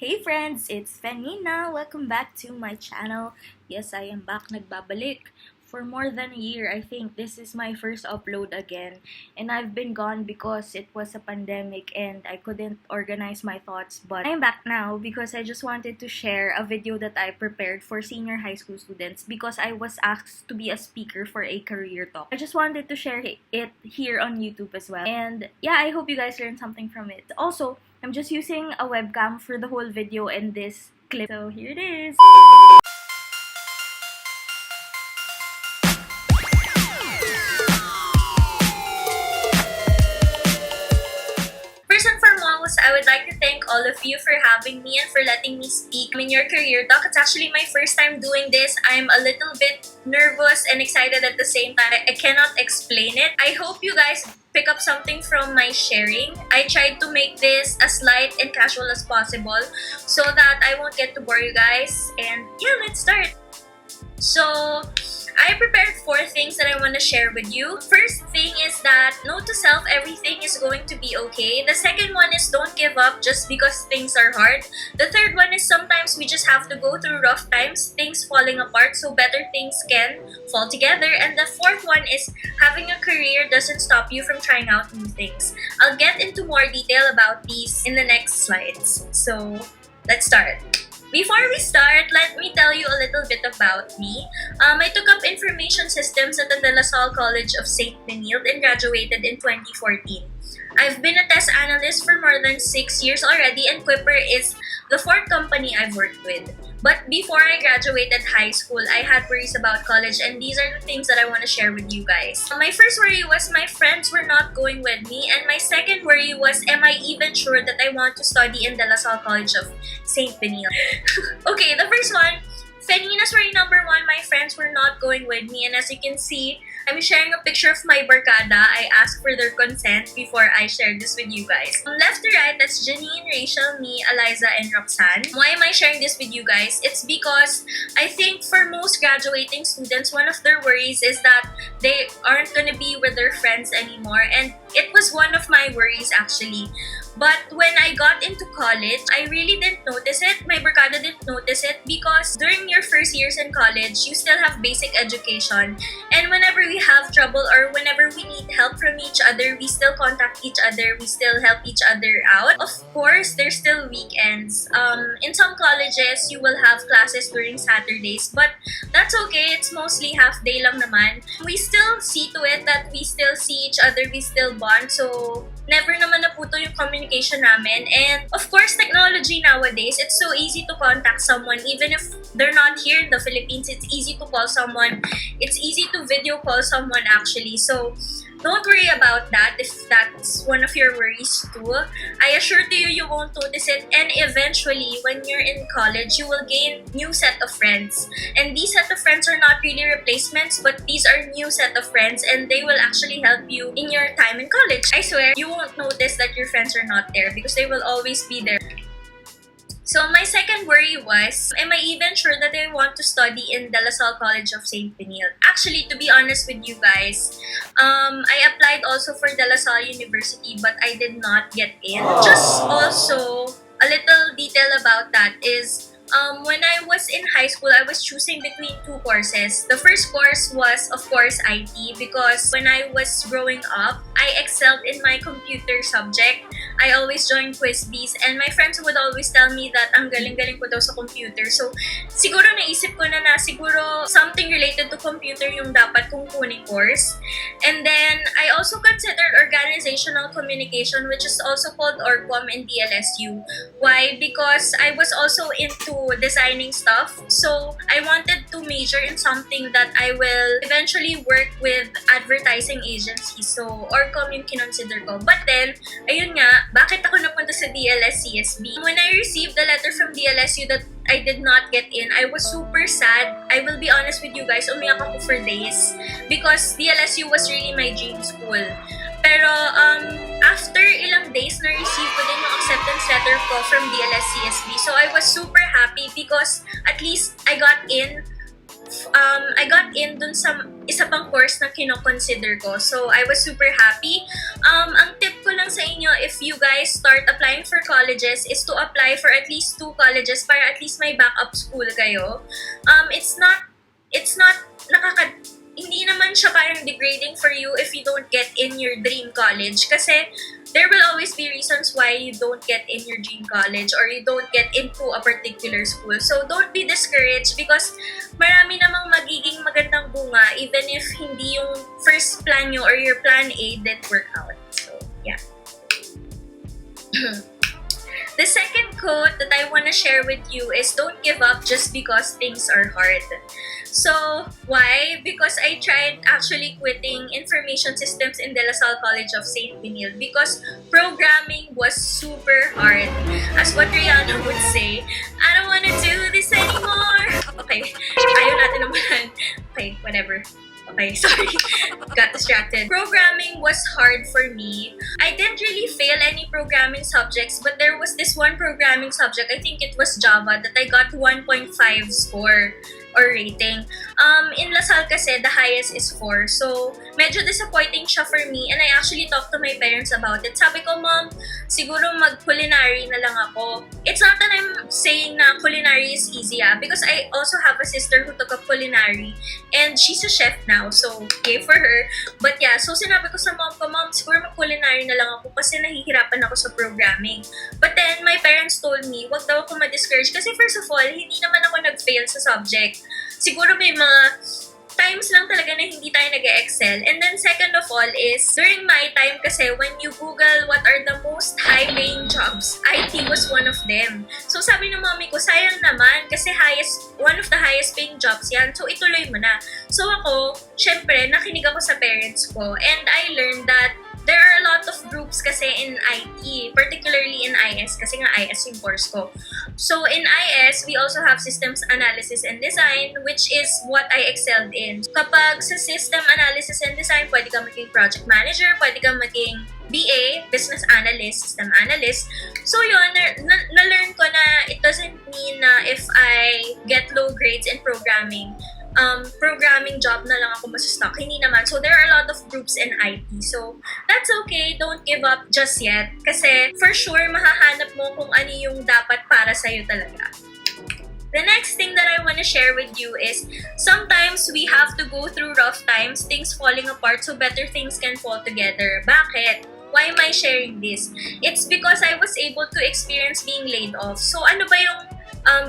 Hey friends, it's Fenina. Welcome back to my channel. Yes, I am back. Nagbabalik. For more than a year, I think this is my first upload again. And I've been gone because it was a pandemic and I couldn't organize my thoughts. But I'm back now because I just wanted to share a video that I prepared for senior high school students because I was asked to be a speaker for a career talk. I just wanted to share it here on YouTube as well. And yeah, I hope you guys learned something from it. Also, I'm just using a webcam for the whole video and this clip. So here it is. First and foremost, I would like to thank all of you for having me and for letting me speak in your career talk. It's actually my first time doing this. I'm a little bit nervous and excited at the same time. I cannot explain it. I hope you guys pick up something from my sharing. I tried to make this as light and casual as possible so that I won't get to bore you guys. And yeah, let's start. So, I prepared 4 things that I want to share with you. First thing is that note to self, everything is going to be okay. The second one is don't give up just because things are hard. The third one is sometimes we just have to go through rough times, things falling apart so better things can fall together. And the fourth one is having a career doesn't stop you from trying out new things. I'll get into more detail about these in the next slides. So, let's start. Before we start, let me tell you a little bit about me. I took up Information Systems at the De La Salle College of St. Benilde and graduated in 2014. I've been a test analyst for more than 6 years already, and Quipper is the 4th company I've worked with. But before I graduated high school, I had worries about college, and these are the things that I want to share with you guys. My first worry was my friends were not going with me, and my second worry was, am I even sure that I want to study in De La Salle College of St. Benilde? Okay, the first one, Fenina's worry number 1, my friends were not going with me, and as you can see, I'm sharing a picture of my barkada. I asked for their consent before I shared this with you guys. From left to right, that's Janine, Rachel, me, Eliza, and Roxanne. Why am I sharing this with you guys? It's because I think for most graduating students, one of their worries is that they aren't gonna be with their friends anymore, and it was one of my worries actually. But when I got into college, I really didn't notice it. My barkada didn't notice it because during your first years in college, you still have basic education. And whenever we have trouble or whenever we need help from each other, we still contact each other, we still help each other out. Of course, there's still weekends. In some colleges, you will have classes during Saturdays, but that's okay. It's mostly half day lang naman. We still see to it that we still see each other, we still bond. So, never naman naputo yung communication namin. And of course, technology nowadays, it's so easy to contact someone. Even if they're not here in the Philippines, it's easy to call someone. It's easy to video call someone actually. So, don't worry about that if that's one of your worries too. I assure to you, you won't notice it. And eventually, when you're in college, you will gain new set of friends. And these set of friends are not really replacements, but these are new set of friends and they will actually help you in your time in college. I swear, you won't notice that your friends are not there because they will always be there. So my second worry was, am I even sure that I want to study in De La Salle College of St. Benilde? Actually, to be honest with you guys, I applied also for De La Salle University but I did not get in. Just also, a little detail about that is, when I was in high school, I was choosing between 2 courses. The first course was, of course, IT because when I was growing up, I excelled in my computer subject. I always joined quiz bees and my friends would always tell me that ang galing-galing ko daw sa computer. So, siguro naisip ko na siguro something related to computer yung dapat kong kuning course. And then, I also considered organizational communication, which is also called Orcom in DLSU. Why? Because I was also into designing stuff. So, I wanted to major in something that I will eventually work with advertising agencies. So, Orcom yung kinonsider ko. But then, ayun nga, bakit ako napunta sa DLS-CSB? When I received the letter from DLSU that I did not get in, I was super sad. I will be honest with you guys, umiyak ako for days because DLSU was really my dream school. Pero after ilang days, na-receive ko din yung acceptance letter ko from DLS-CSB. So I was super happy because at least I got in I got in dun sa isa pang course na kino-consider ko. So, I was super happy. Ang tip ko lang sa inyo, if you guys start applying for colleges, is to apply for at least 2 colleges para at least may backup school kayo. Hindi naman siya parang degrading for you if you don't get in your dream college. Kasi there will always be reasons why you don't get in your dream college or you don't get into a particular school. So don't be discouraged because marami namang magiging magandang bunga even if hindi yung first plan nyo or your plan A didn't work out. So, yeah. The second quote that I want to share with you is don't give up just because things are hard. So, why? Because I tried actually quitting information systems in De La Salle College of St. Benil because programming was super hard. As what Rihanna would say, I don't want to do this anymore. Okay, ayaw natin naman. Okay, whatever. Okay, sorry. Got distracted. Programming was hard for me. I didn't really fail any programming subjects, but there was this one programming subject, I think it was Java, that I got 1.5 score or rating. In La Salle kasi, the highest is 4. So, medyo disappointing siya for me and I actually talked to my parents about it. Sabi ko, Mom, siguro mag-culinary na lang ako. It's not that I'm saying na culinary is easy because I also have a sister who took up culinary and she's a chef now. So, yay for her. But yeah, so sinabi ko sa mom ko, Mom, siguro mag-culinary na lang ako kasi nahihirapan ako sa programming. But then, my parents told me, wag daw ako ma-discourage kasi first of all, hindi naman ako nag-fail sa subject. Siguro may mga times lang talaga na hindi tayo nag-excel. And then second of all is, during my time kasi, when you Google what are the most high-paying jobs, IT was one of them. So sabi ng mommy ko, sayang naman kasi one of the highest paying jobs yan. So ituloy mo na. So ako, syempre, nakinig ako sa parents ko and I learned that there are a lot of groups kasi in IT, particularly in IS, kasi nga IS yung course ko. So in IS, we also have systems analysis and design, which is what I excelled in. Kapag sa system analysis and design, pwede ka maging project manager, pwede ka maging BA, business analyst, system analyst. So yun, na-learn ko na it doesn't mean na if I get low grades in programming job na lang ako masustock. Hindi naman. So, there are a lot of groups in IT. So, that's okay. Don't give up just yet. Kasi, for sure, mahahanap mo kung ano yung dapat para sa'yo talaga. The next thing that I want to share with you is sometimes we have to go through rough times, things falling apart, so better things can fall together. Bakit? Why am I sharing this? It's because I was able to experience being laid off. So, ano ba yung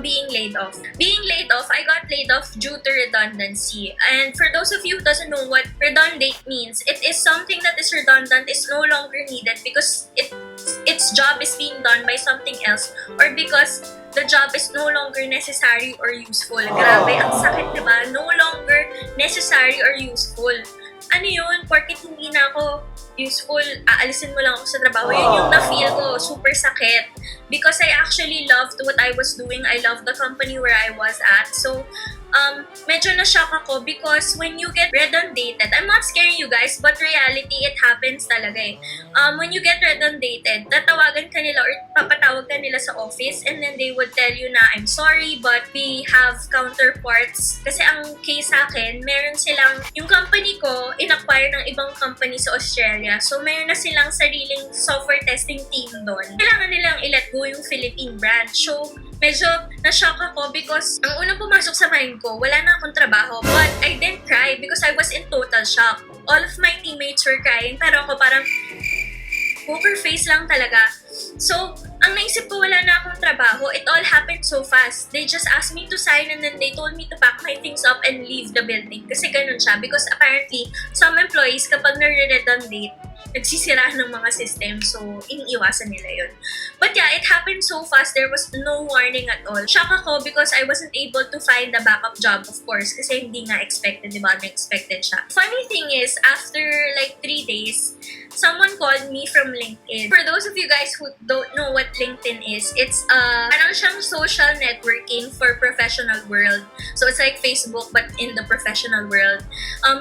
being laid off? Being laid off, I got laid off due to redundancy. And for those of you who doesn't know what redundant means, it is something that is redundant, is no longer needed because its job is being done by something else or because the job is no longer necessary or useful. Grabe, ang sakit, diba? No longer necessary or useful. Ano yun? Porket hindi na ako useful, aalisin mo lang ako sa trabaho. Yun yung na-feel ko. Super sakit. Because I actually loved what I was doing. I loved the company where I was at. So, medyo na-shock ako because when you get redundated, I'm not scaring you guys, but reality, it happens talaga eh. When you get redundated, tatawagan ka nila or papatawag ka nila sa office and then they would tell you na, I'm sorry, but we have counterparts. Kasi ang case sa akin, meron silang, yung company ko, in-acquire ng ibang company sa Australia. So, meron na silang sariling software testing team doon. Kailangan nilang i-let go yung Philippine branch. So, medyo na-shock ako because ang unang pumasok sa mind ko, wala na akong trabaho. But I didn't cry because I was in total shock. All of my teammates were crying, pero ako parang poker face lang talaga. So, ang naisip ko, wala na akong trabaho. It all happened so fast. They just asked me to sign and then they told me to pack my things up and leave the building. Kasi ganun siya. Because apparently, some employees, kapag nare-redundate, nagsisira ng mga system. So, iniiwasan nila yun. But yeah, it happened so fast. There was no warning at all. Shock ako because I wasn't able to find a backup job, of course. Kasi hindi nga expected, diba? Na-expected siya. Funny thing is, after like 3 days, someone called me from LinkedIn. For those of you guys who don't know what LinkedIn is, it's parang siyang social networking for professional world. So, it's like Facebook but in the professional world.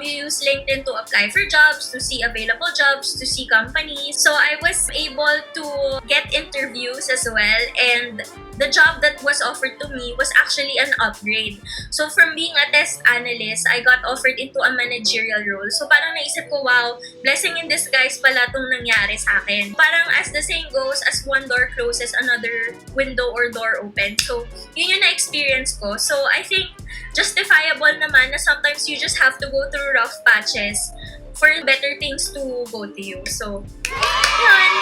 You use LinkedIn to apply for jobs, to see available jobs, to to see companies. So I was able to get interviews as well, and the job that was offered to me was actually an upgrade. So from being a test analyst, I got offered into a managerial role. So parang naisip ko, wow, blessing in disguise pala itong nangyari sa akin. Parang as the saying goes, as one door closes, another window or door opens. So yun yung na-experience ko. So I think justifiable naman na sometimes you just have to go through rough patches for better things to go to you. So, yun.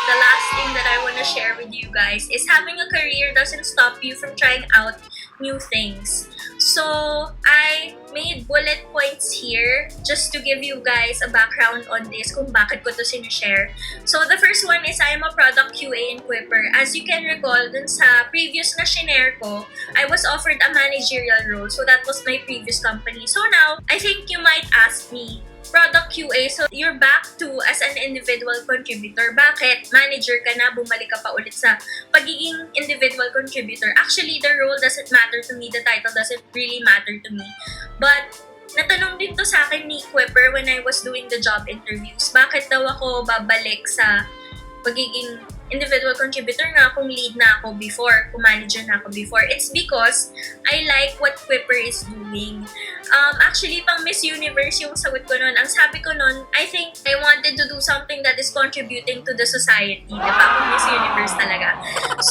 The last thing that I want to share with you guys is having a career doesn't stop you from trying out new things. So, I made bullet points here just to give you guys a background on this kung bakit ko to sinishare. So, the first one is I am a product QA in Quipper. As you can recall, dun sa previous na shinare ko, I was offered a managerial role. So, that was my previous company. So, now, I think you might ask me, product QA, so you're back to as an individual contributor. Bakit? Manager ka na, bumalik ka pa ulit sa pagiging individual contributor. Actually, the role doesn't matter to me. The title doesn't really matter to me. But, natanong din to sa akin ni Quipper when I was doing the job interviews. Bakit daw ako babalik sa pagiging individual contributor na kung lead na ako before, kung manager na ako before? It's because I like what Quipper is doing. Actually, pang Miss Universe yung sagot ko nun. Ang sabi ko nun, I think I wanted to do something that is contributing to the society. Diba? Pang Miss Universe talaga.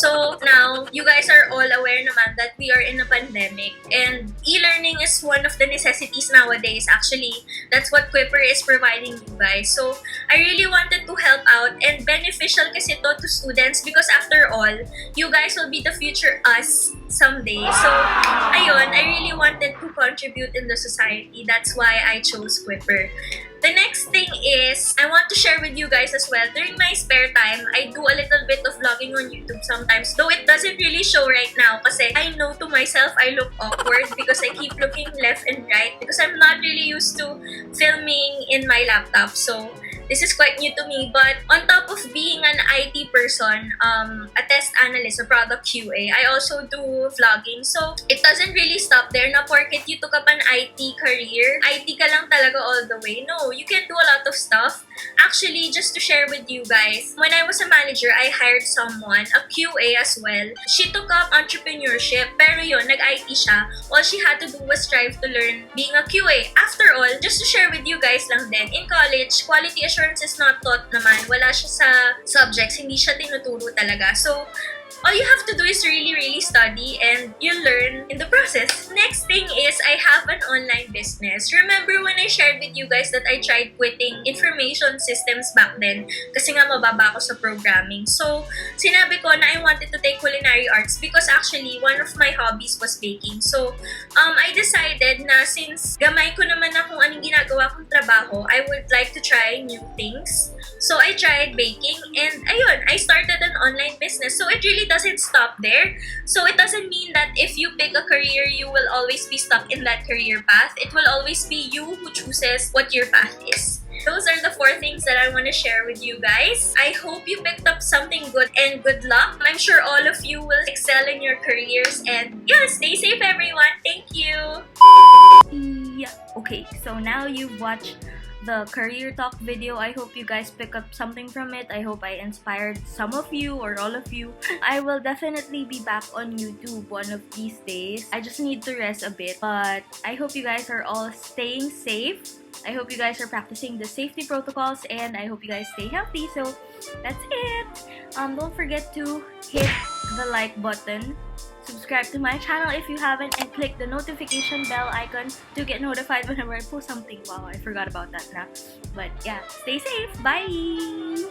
So, now, you guys are all aware naman that we are in a pandemic, and e-learning is one of the necessities nowadays. Actually, that's what Quipper is providing you guys. So, I really wanted to help out, and beneficial kasi to students because after all, you guys will be the future us someday. So, ayun, I really wanted to contribute in the society. That's why I chose Quipper. The next thing is, I want to share with you guys as well, during my spare time, I do a little bit of vlogging on YouTube sometimes, though it doesn't really show right now kasi I know to myself I look awkward because I keep looking left and right because I'm not really used to filming in my laptop. So, this is quite new to me, but on top of being an IT person, a test analyst, a product QA, I also do vlogging. So, it doesn't really stop there na porket you took up an IT career, IT ka lang talaga all the way. No, you can do a lot of stuff. Actually, just to share with you guys, when I was a manager, I hired someone, a QA as well. She took up entrepreneurship, pero yun, nag-IT siya. All she had to do was strive to learn being a QA. After all, just to share with you guys lang din, in college, quality assurance is not taught naman. Wala siya sa subjects, hindi siya tinuturo talaga. So, all you have to do is really study and you'll learn in the process. Next thing is, I have an online business. Remember when I shared with you guys that I tried quitting information systems back then kasi nga mababa ako sa programming. So, sinabi ko na I wanted to take culinary arts because actually, one of my hobbies was baking. So, I decided na since gamay ko naman na kung anong ginagawa kong trabaho, I would like to try new things. So, I tried baking and ayun, I started an online business. So, it really doesn't stop there. So, it doesn't mean that if you pick a career, you will always be stuck in that career path. It will always be you who chooses what your path is. Those are the 4 things that I want to share with you guys. I hope you picked up something good and good luck. I'm sure all of you will excel in your careers and yeah, stay safe everyone. Thank you. Yeah. Okay, so now you've watched the career talk video. I hope you guys pick up something from it. I hope I inspired some of you or all of you. I will definitely be back on YouTube one of these days. I just need to rest a bit, but I hope you guys are all staying safe. I hope you guys are practicing the safety protocols and I hope you guys stay healthy. So that's it. Don't forget to hit the like button, subscribe to my channel if you haven't, and click the notification bell icon to get notified whenever I post something. Wow, I forgot about that now. But yeah, stay safe. Bye!